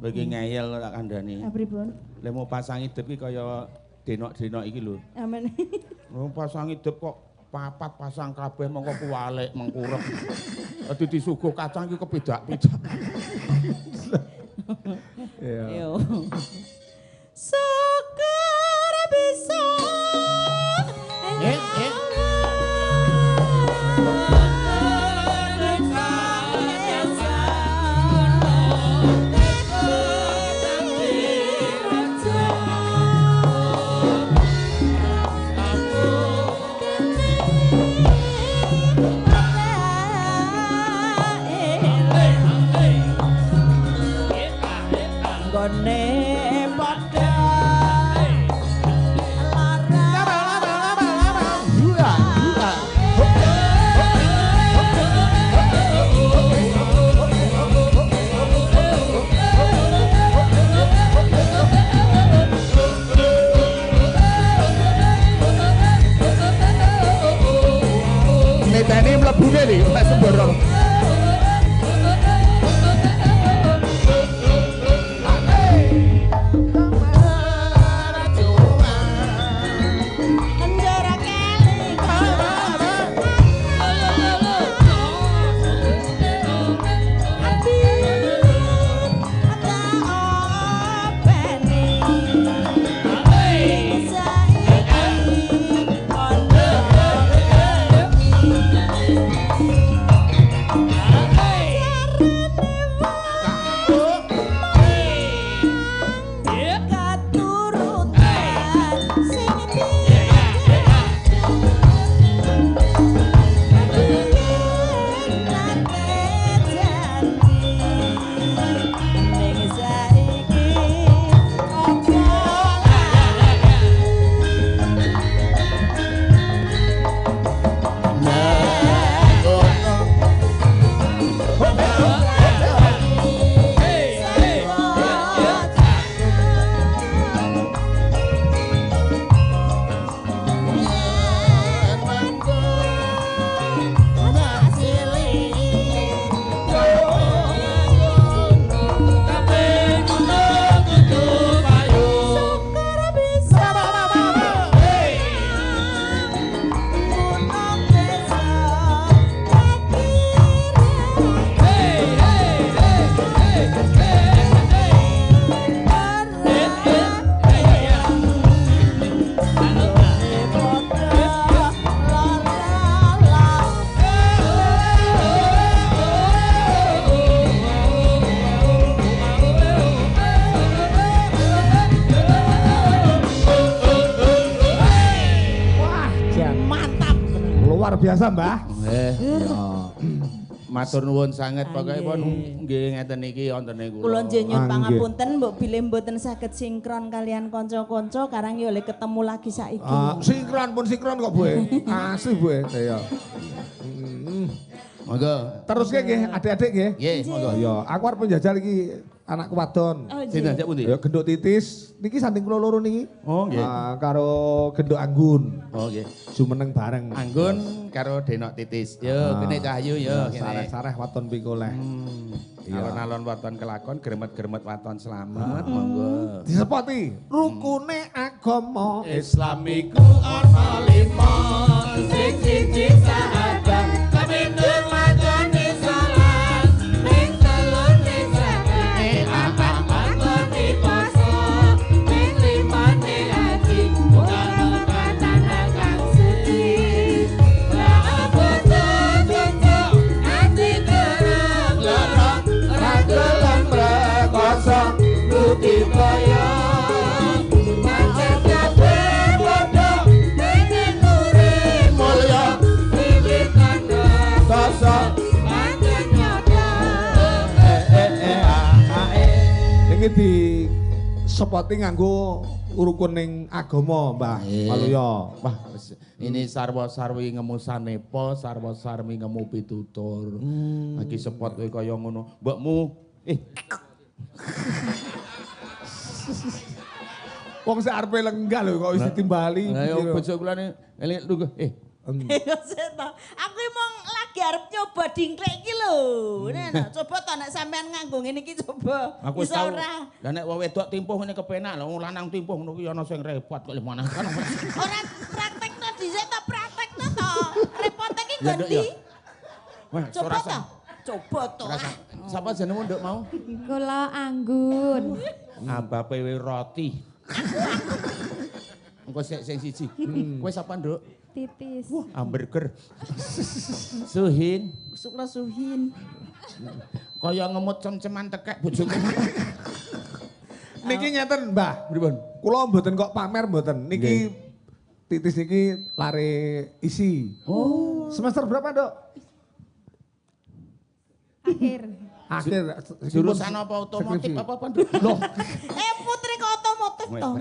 Bagi ngeyel tak kandhani. Pripun? Lek mau pasang hidup ki kaya denok-denok iki lho. Amen. Mau pasang hidup kok papat pasang kabeh mongko kuwalek mengkurep. Dadi disuguh kacang iki kepedak-pedak. Iya. Yo. Syukur bisa. Gone padha Neteni mlebune lho, nek semboro. Luar biasa, Mbah. Matur nuwun sanget pokoke pun nggih ngeten iki wontene Kula kula. njenjut pangapunten mbok bilih mboten saged sinkron kalian kanca-kanca karang ya oleh ketemu lagi saiki. Sinkron pun sinkron kok, Bu. Asli, Bu. Iya. Monggo. Terus nggih, adik-adik nggih. Nggih, monggo. Iya, aku arep penjajal iki anakku wadon. Sinten jak pundi? Ya genduk titis, niki sanding kula loro niki. Oh, nggih. Karo genduk anggun. Oh, nggih. Jumeneng bareng. Anggun karo denok titis. Yo, kene Cahyu yo kene. Sareh-sareh waton pikoleh. Alon-alon waton kelakon, gremet-gremet waton slamet, monggo. Disepoti rukune agama Islamiku ana 5 sing siji sahadat kapindho wajane salat ning telune zakat papat lakoni poso ning limane haji ora katana kang suci ora apa-apa ati kerep lorong ora gelem rekoso nuti kaya Niki di sepoti nganggo rukuning agama, Mbah. Waluya. Wah, ini sarwa-sarwi ngemu sanepa, sarwa-sarwi ngemu pitutur. Lagi sepot kowe kaya ngono. Mbokmu Wong sing arepe lenggah lho kok wis ditimbali. Ayo bojo kula ne eling lungguh. Aku mong lagi arep nyoba dingklek iki lho. Nah, coba to nek sampean nganggo ngene iki coba. Aku Iso tau. ora? Lah nek wong wedok timpuh ngene kepenak lho, wong lanang timpuh ngono kuwi ana sing repot kok mana kan. Ora praktekno dhisik to praktekno to. Repot iki Ya, Nduk, ganti. ya. Wah, Coba to. Coba to. Sapa jenengmu Nduk mau? Kula Anggun. Ambape roti. Engko sing siji. Kowe sapa Nduk? Titis. Hamburger. Suhin. Sukna Suhin. Kaya ngemut cem-ceman tekek bojoku. Niki ngeten, Mbah. Pripun? Kula mboten kok pamer mboten. Niki Titis niki lare isi. Oh. Semester berapa, Dok? Akhir. Akhir. Jurusan apa otomotif Skripsi. apa Nduk? Loh. Putri kok otomotif to.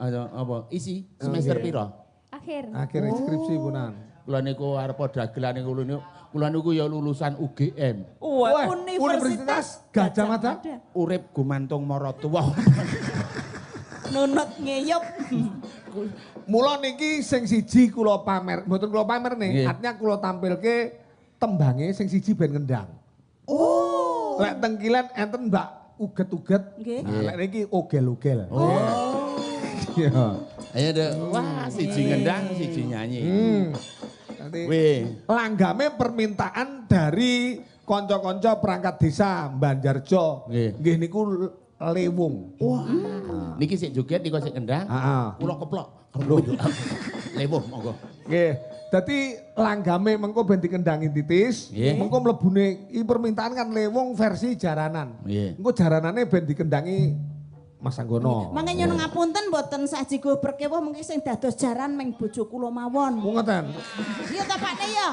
Ada apa? Isi semester piro? Akhir. Akhir skripsi punan. Kula niku arep dagelan niku kula niku ya lulusan UGM. Wah, Universitas Gajah Mada. Urip gumantung maratuwa. Nunut ngeyup. Mula niki sing siji kula pamer, mboten kula pamer nih, Nggih. artinya kula tampilke tembange sing siji ben ngendang. Oh. Lek tengkilan enten Mbak uget-uget. Nggih. Nah, lek niki ogel-ogel. Oh. Iya. Ayo Dek. Wah, siji ngendang, siji nyanyi. Nanti Wih. langgame permintaan dari kanca-kanca perangkat desa Banjarjo. Nggih. Nggih niku lewung. Wah. Niki sik joget niku sik ngendang. Heeh. Kula keplok. Lewuh monggo. Nggih. Dadi langgame mengko ben dikendangi Titis, Nggih. mengko mlebune i permintaan kan lewung versi jaranan. Nggih. Engko jaranane ben dikendangi Mas Anggono. Mangke nyuwun ngapunten mboten saji gobrek kewuh mengki sing dados jaran meng bojo kula mawon. Ku ngeten. Iya ta Pakne ya?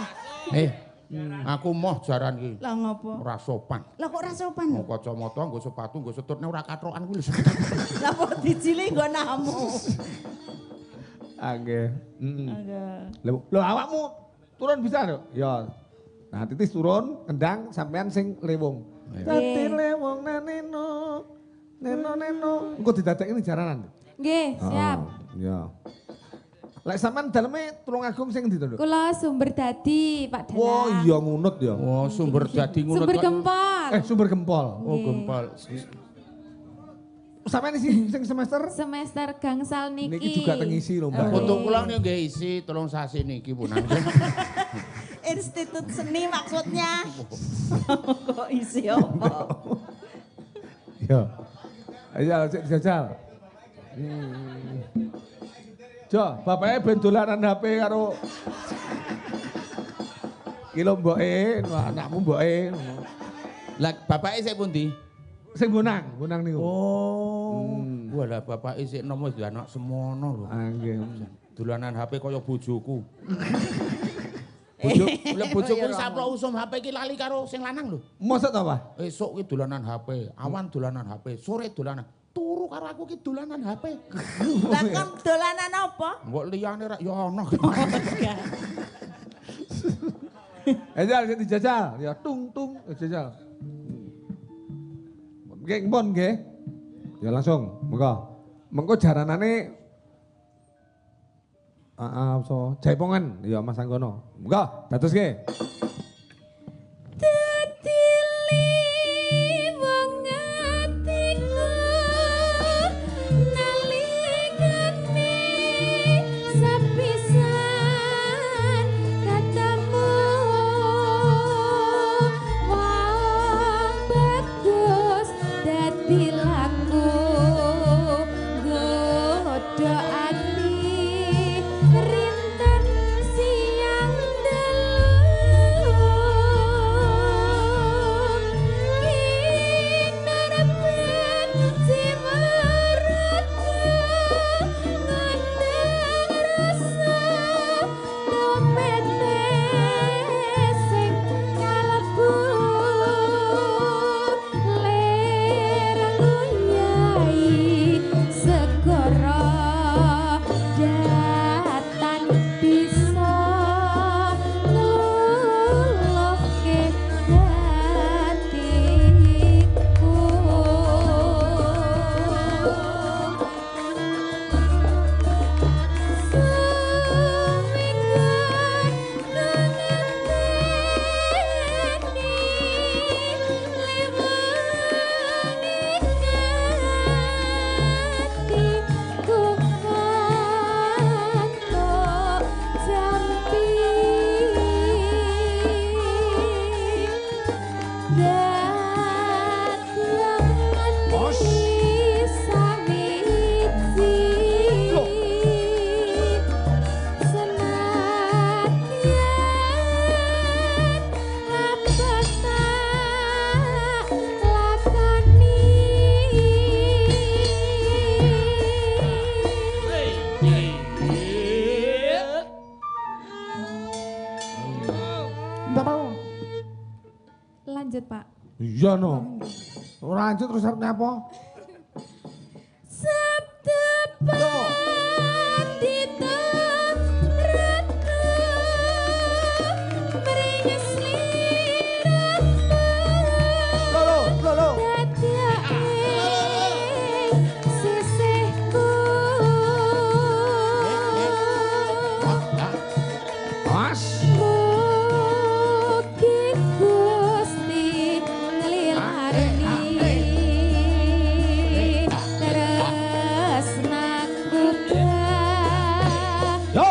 Aku moh jaran iki. Lah ngopo? Ora sopan. Lah kok ora sopan? Nggo kacamata, nggo sepatu, nggo setutne ora katrokan kuwi lho. Lah kok dijili nggo namu. Ah nggih. Agak. Lho awakmu turun bisa lho? Ya. Nah Titis turun, kendang sampean sing lewung. Dadi lewung neneno. Neno. Engko didadekne jaranan. Nggih, siap. Iya. Lek sampean daleme Tulung Agung sing ndi to, Nduk? Kula Sumber Dadi, Pak Danang. Wah, iya ngunut ya. Oh, sumber dadi ngono. Sumber Gempol. Sumber gempol. Oh, gempol. Sampean isi sing semester? Semester gangsal niki. Niki juga tengisi lho, Mbak. Untuk kula niku nggih isi 3 sasi niki punan. Institut seni maksudnya. Kok isi apa? Iya. Ayo cek jajal. Jo, bapaknya ben dolanan HP karo iki lho mboke, anakmu mboke. Lah bapake sik pundi? Sing bonang niku. Oh. Walah bapake sik nom wis anak semono lho. Ah nggih. Dolanan HP kaya bojoku. Bojoku saplok usum HP iki lali karo sing lanang lho. Maksud apa? Esuk ki dolanan HP, awan dolanan HP, sore dolanan. Turu karo aku ki dolanan HP. Lah kon dolanan apa? Mbok liyane ra ya ono. Jajal sing dijajal. Ya tung jajal. Nggih, mbon nggih. Ya langsung, mengko jaranane so Jaipongan ya Mas Anggono. Monggo, dadoske. Iya no. Ora lanjut terus arep nyapa? Sabda pandita ratu mringis Lolo. sisihku Mas. mugi Gusti nglilani tresnaku Yo.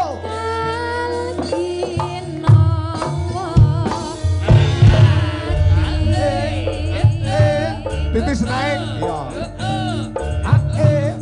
Titis naik. Iya. Ae.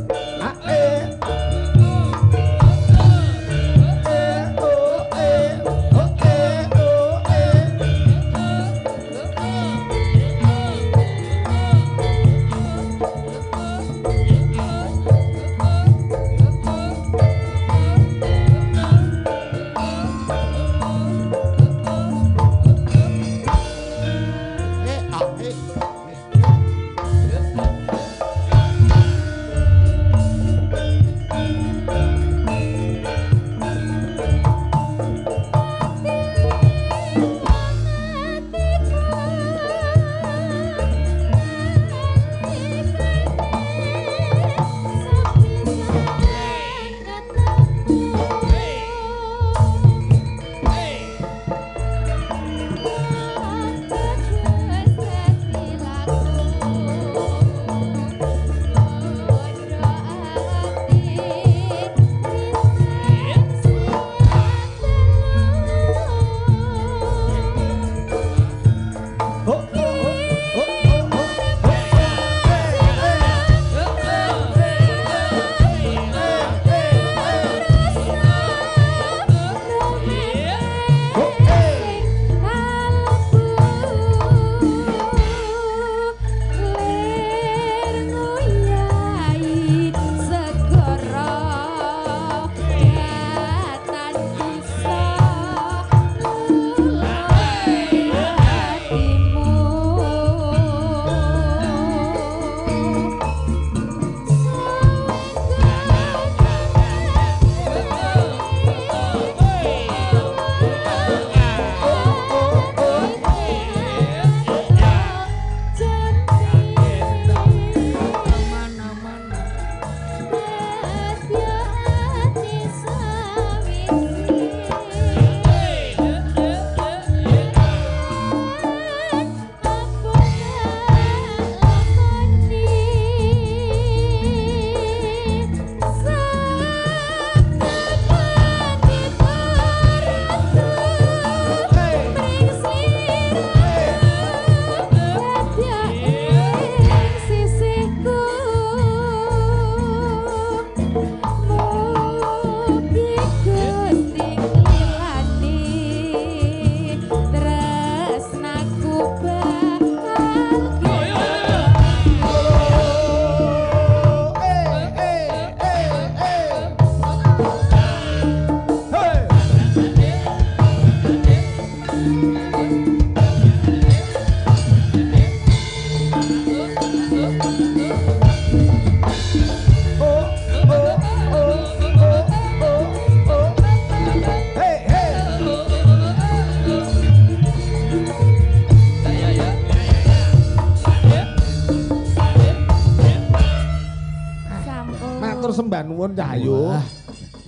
sembah nuwun Cahyo.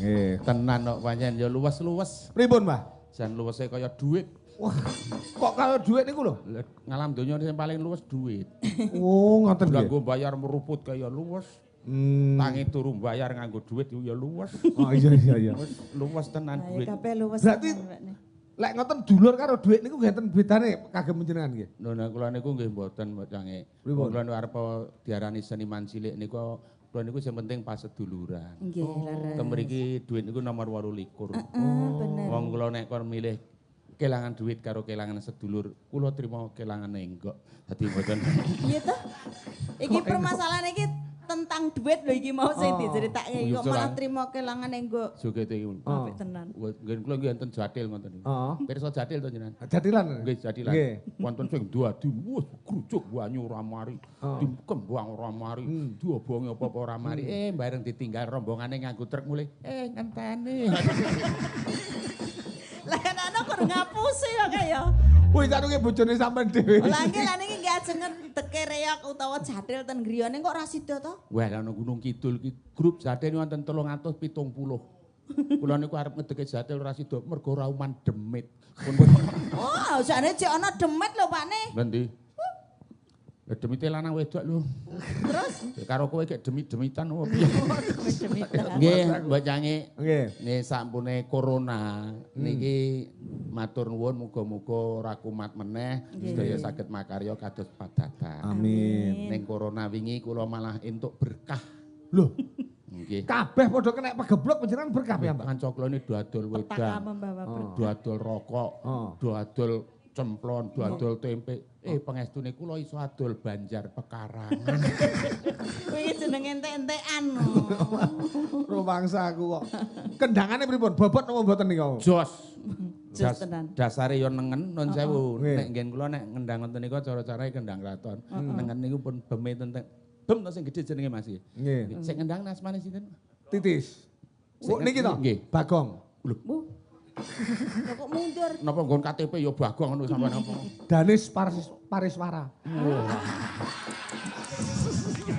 Nggih, Tenan kok pancen ya luwes-luwes. pripun, Mbah? Jan luwese kaya dhuwit. Wah, kok kaya dhuwit niku lho? Ngalam donya sing paling luwes dhuwit. Oh, ngoten nggih. Nganggo bayar meruput kaya luwes. Tangi turu bayar nganggo dhuwit ya luwes. Oh iya. Wis luwes tenan dhuwit. Kabeh luwes. Berarti lek ngoten dulur karo dhuwit niku ngenten bedane kagem panjenengan nggih. Lho nek kula niku nggih mboten Cange. Pripun? Kula niku arep diarani seniman cilik niku kula niku sing penting pas seduluran. Nggih, leres. Kemriki dhuwit niku nomor 28. Bener. Wong kula nek kon milih kelangan duit karo kelangan sedulur, kula trima kelangane enggak. Dadi mboten. Iya toh? Iki permasalahan iki tentang duit lho iki mau sing Oh. diceritake Oh, kok iya, malah Soran. trimo kelangan enggo. Joget iki. Apik tenan. Nggih kula nggih enten jatil ngoten niku. Oh. Pirsa jatil to jenengan? Jadilan. Nggih jadilan. Nggih. Wonten sing duadi wis grujuk banyu ora mari, Oh. dikembang ora mari, diobongi apa-apa ora mari. Bareng ditinggal rombongane nganggo truk mulih. Ngenteni. Lah ana kur ngapusi ya kaya. Wih, karo ki bojone sampean dhewe. Lah niki nggih ajeng teke reok utawa jadil ten griyane kok ra sida to? Wah, ana Gunung Kidul ki grup jatil wonten 370. Kula niku arep ngedeke jatil ora sida mergo rauman demit. Oh, jane cek ana demit lho Pakne. Ngendi? Demite lanang wedok lho. Terus Karo kowe kek demit-demitan opo piye? demit-demitan. Nggih, Mbak Cangi. Nggih. Nggih sampune corona niki matur nuwun muga-muga ora kumat meneh sedaya saged makarya kados padatan. Amin. Ning corona wingi kula malah entuk berkah. Loh, Nggih. kabeh padha kena pegeblok panjenengan berkah ya, Mbak? Kanca kula ini dodol Petaka wedang, membawa berkah. dodol rokok, Oh. dodol cemplon, dodol tempe. Pengestune kula iso adol Banjar Pekarangan. Kuwi jeneng entek-entekan. Rumangsa aku kok. Kendangane pripun? Bobot napa mboten niku? Jos. Jos tenan. Dasare yo nengen nun sewu. Nggih. Nek ngen kula nek ngendang ngoten niku cara-carane kendang kraton. Nengen niku pun beme tenteng. Bem to sing gedhe jenenge Mas. Nggih. Sing ngendang asmane sinten? Titis. Oh, niki to? Nggih. Bagong. Lho kok mundur. Napa nggon KTP yo Bagong ngono sampean apa? Danis Pariswara.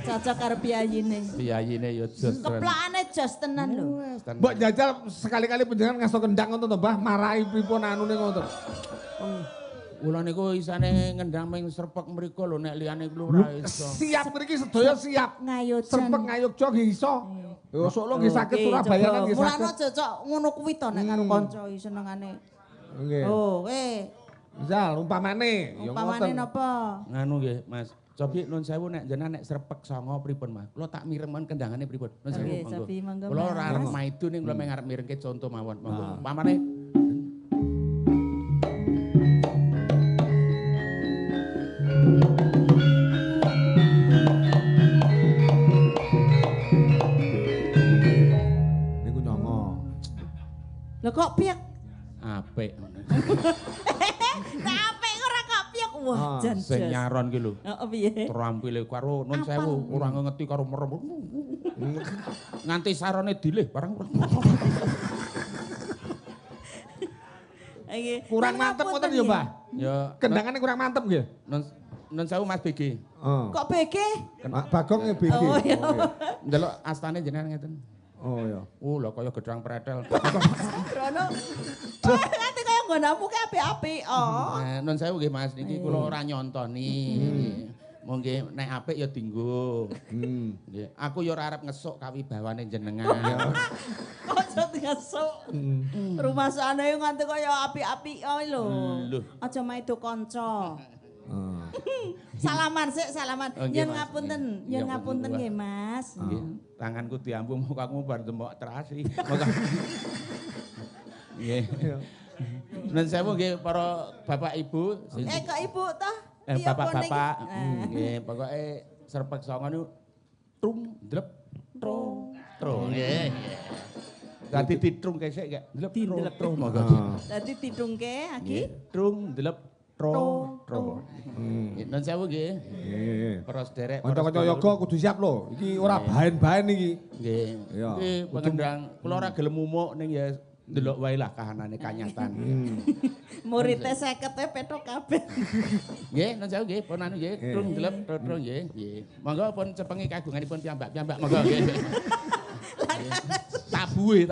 Cocok karo piyayine. Piyayine yo jos. Keplakane jos tenan lho. Mbok jajal sekali-kali panjenengan ngaso kendang ngoten to, Mbah? Marahi pripun anune ngoten. Kula niku isane ngendang ming serpek mriku lho nek liyane kula ora iso. Siap mriki sedaya siap. Ngayojan. Serpek ngayogja nggih iso. Yo Solo nggih saged Surabaya nggih Mulane saged. aja cocok ngono kuwi to nek karo kanca senengane. Nggih. Oh, Misal umpamane ya umpamane ngoten. napa? Nganu nggih, Mas. Cobi nun sewu nek jenengan nek serpek songo pripun, Mas? Kula tak mirengen kendangane pripun. Nun sewu Nggih, monggo. Cobi, monggo, Kula ora Mas. arep maidu ning kula mung arep mirengke conto mawon. Monggo. Umpamane Niku nyongo. Lho kok piye? apik. Nek apik ora kok piye? Wah, jan Sing jos. nyaron ki lho. Heeh piye? Terampile karo nun Apal. sewu ora ngeti karo merem. Nganti sarone dilih barang. Nggih. Kurang mantep ngoten ya, Mbah? Ya Kendangane kurang mantep nggih. nun sewu Mas BG. Kok BG? Bagong ya BG. Oh, iya. Ndelok astane jenengan ngeten. Oh iya. Lho kaya gedang pretel. Rono. Nanti kaya nggonamu ki apik-apik. Oh. Nun sewu nggih Mas niki kula ora nyontoni. Monggo nek apik ya dienggo. Nggih. Aku ya ora arep ngesuk kawibawane jenengan. Aja ngesuk. Rumah sana yo nganti kaya apik-apik lho. Lho. Aja maido kanca. Salaman sik, salaman. Oh, nggih, Yen Mas. ngapunten, Nggih. yen Iya, ngapunten punten, nggih, Mas. Nggih. Tanganku diambu mukaku bar dembok terasi. Nggih. Nun sewu nggih para bapak ibu. Kok ibu toh? Bapak-bapak. Nggih, pokoke serpek songo niku trung dlep tro tro. Nggih. Dadi ditrung kesik gak? Dlep tro monggo. Dadi tidungke aki. Trung dlep tro tro. Nun sewu nggih. Nggih. Para sederek. Kanca-kanca yoga kudu siap lho. Iki ora bahan-bahan iki. Nggih. Iya. Nggih, pengendang kula ora gelem mumuk ning ya ndelok wae lah kahanane kanyatan. Muridnya 50 petok kabeh. Nggih, nun sewu nggih, pun anu nggih, trung delep tro nggih. Nggih. Monggo pun cepengi kagunganipun piyambak-piyambak monggo nggih. Tabuhe.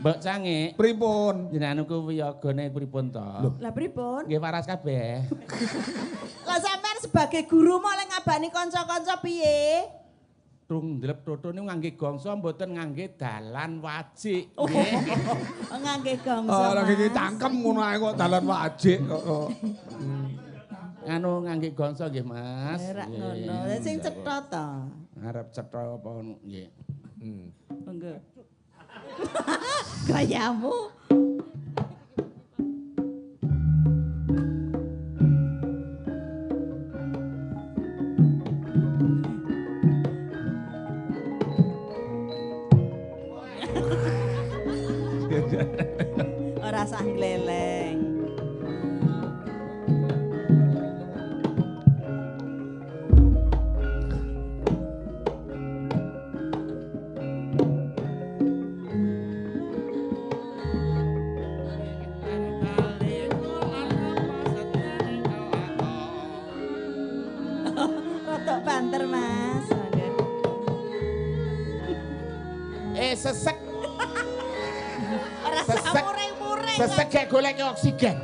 Mbak Cange, Pripun? jenengan niku wiyagane pripun to? Lah pripun? Nggih waras kabeh. Lah sampean sebagai guru mau lek ngabani kanca-kanca piye? Trung delep toto niku ngangge gongso mboten ngangge dalan wajik. Oh, Nggih. ngangge gongso. Oh, lagi Mas. cangkem ngono ae kok dalan wajik kok. Anu ngangge gongso nggih, Mas. Ora Nggih. ngono. Sing cetha to. Arep cetha apa nggih. Monggo. Gayamu. Ora sah gleleng. Rodok banter, Mas. Sesek. Ora sah muring-muring. Sesek gak golek oksigen.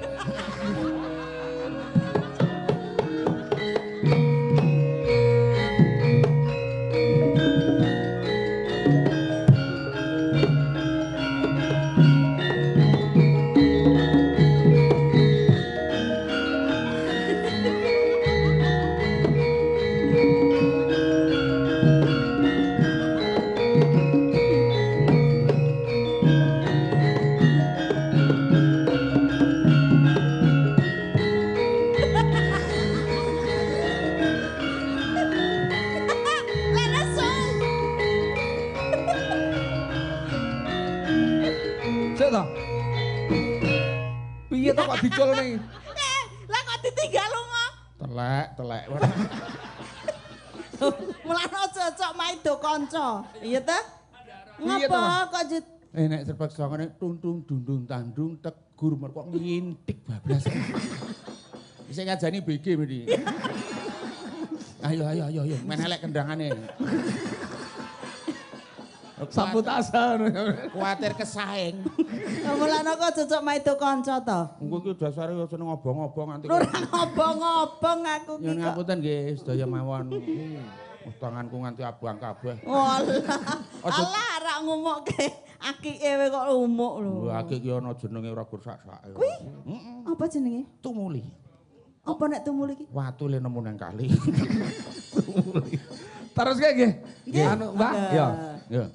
Sik to. Piye to kok dicul nih? Lah kok ditinggal lunga? Telek. Mulane aja cocok maido kanca. Iya ta? Iya Ngapa ta, kok Nek terpaksa ngene tuntung dundung tandung tegur merkok ngintik bablas. Wis ngajani BG mriki. Ayo men elek kendangane. Sabutasan. Kuatir kesaing. mulane kok cocok maido kanca to? Engko iki dasare yo seneng obong-obong nganti. Ora ngobong-ngobong aku ki. Nyun ngapunten nggih sedaya mawon. Tanganku nganti abang kabeh. Alah rak ngumukke akike kok umuk lho. Lho akik ki ana jenenge ora sak-sake. Kuwi? Apa jenenge? Tumuli. Apa nek tumuli iki? Watu le nemu nang kali. Terus kayak nggih. Anu, Mbah, ya. Ya.